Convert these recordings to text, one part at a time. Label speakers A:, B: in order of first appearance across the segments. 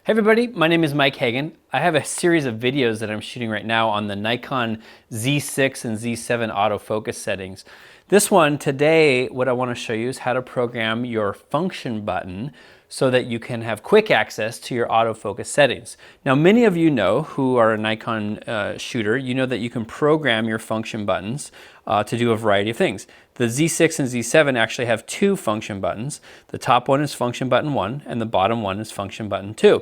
A: Hey everybody, my name is Mike Hagan. I have a series of videos that I'm shooting right now on the Nikon Z6 and Z7 autofocus settings. This one today, what I want to show you is how to program your function button so that you can have quick access to your autofocus settings. Now, many of you know who are a Nikon shooter, you know that you can program your function buttons to do a variety of things. The Z6 and Z7 actually have two function buttons. The top one is function button 1 and the bottom one is function button 2.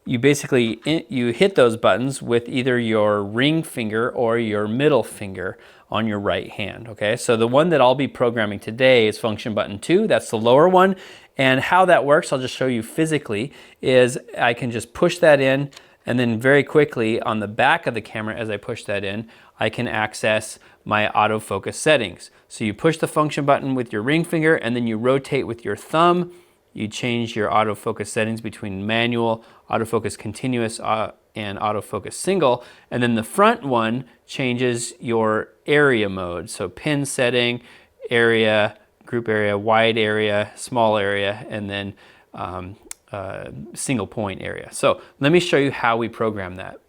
A: You basically hit those buttons with either your ring finger or your middle finger on your right hand, okay? So the one that I'll be programming today is function button 2, that's the lower one. And how that works, I'll just show you physically, is I can just push that in, and then very quickly on the back of the camera as I push that in, I can access my autofocus settings. So you push the function button with your ring finger and then you rotate with your thumb. You change your autofocus settings between manual, autofocus continuous, and autofocus single. And then the front one changes your area mode. So pin setting, area, group area, wide area, small area, and then single point area. So let me show you how we program that.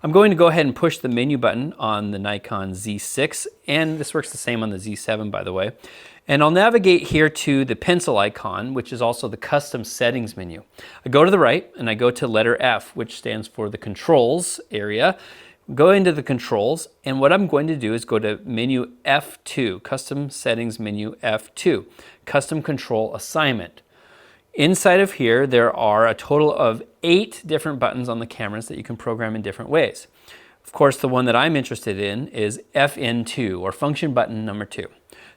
A: I'm going to go ahead and push the menu button on the Nikon Z6, and this works the same on the Z7, by the way. And I'll navigate here to the pencil icon, which is also the custom settings menu. I go to the right and I go to letter F, which stands for the controls area. Go into the controls, and what I'm going to do is go to menu F2, custom settings menu F2, custom control assignment. Inside of here, there are a total of 8 different buttons on the cameras that you can program in different ways. Of course, the one that I'm interested in is FN2, or function button number 2.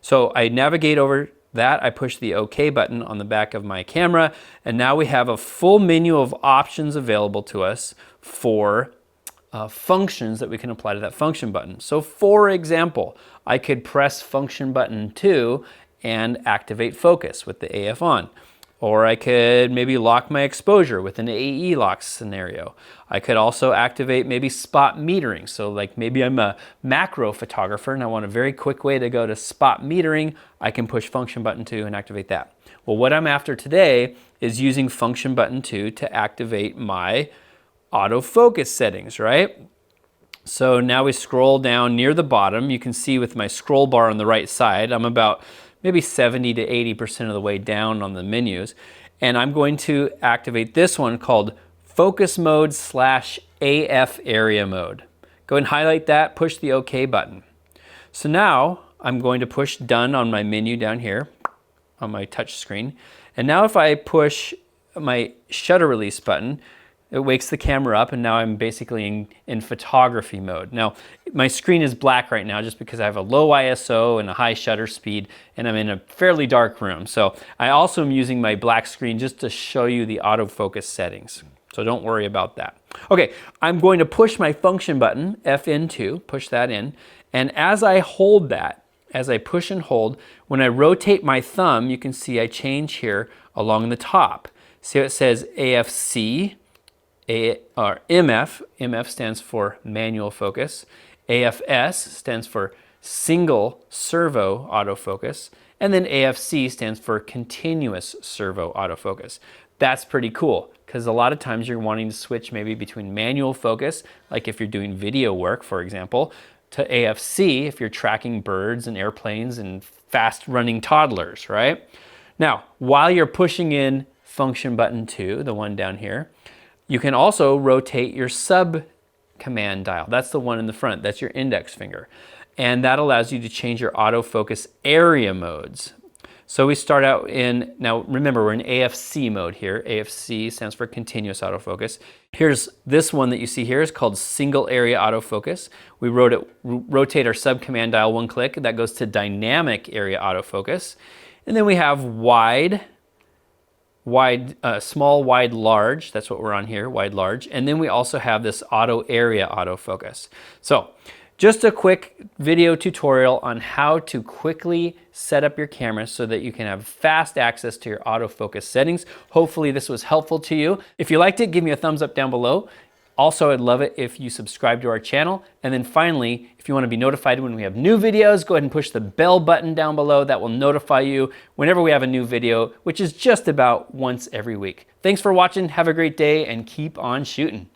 A: So I navigate over that, I push the OK button on the back of my camera, and now we have a full menu of options available to us for functions that we can apply to that function button. So for example, I could press function button 2 and activate focus with the AF on. Or I could maybe lock my exposure with an AE lock scenario. I could also activate maybe spot metering. So like maybe I'm a macro photographer and I want a very quick way to go to spot metering. I can push function button 2 and activate that. Well, what I'm after today is using function button 2 to activate my autofocus settings, right? So now we scroll down near the bottom. You can see with my scroll bar on the right side, I'm about maybe 70 to 80% of the way down on the menus. And I'm going to activate this one called Focus Mode / AF Area Mode. Go ahead and highlight that, push the OK button. So now I'm going to push Done on my menu down here on my touch screen. And now if I push my shutter release button, it wakes the camera up, and now I'm basically in photography mode. Now, my screen is black right now just because I have a low ISO and a high shutter speed, and I'm in a fairly dark room. So I also am using my black screen just to show you the autofocus settings. So don't worry about that. Okay, I'm going to push my function button, FN2, push that in, and as I hold that, as I push and hold, when I rotate my thumb, you can see I change here along the top. See it says AFC, or MF. MF stands for manual focus. AFS stands for single servo autofocus. And then AFC stands for continuous servo autofocus. That's pretty cool because a lot of times you're wanting to switch maybe between manual focus, like if you're doing video work, for example, to AFC if you're tracking birds and airplanes and fast running toddlers, right? Now, while you're pushing in function button 2, the one down here, you can also rotate your sub command dial. That's the one in the front. That's your index finger. And that allows you to change your autofocus area modes. So we start out in, now remember we're in AFC mode here. AFC stands for continuous autofocus. Here's this one that you see here is called single area autofocus. We rotate our sub command dial one click. That goes to dynamic area autofocus. And then we have small, wide, large. That's what we're on here, wide, large. And then we also have this auto area autofocus. So just a quick video tutorial on how to quickly set up your camera so that you can have fast access to your autofocus settings. Hopefully this was helpful to you. If you liked it, give me a thumbs up down below. Also, I'd love it if you subscribe to our channel. And then finally, if you want to be notified when we have new videos, go ahead and push the bell button down below. That will notify you whenever we have a new video, which is just about once every week. Thanks for watching. Have a great day and keep on shooting.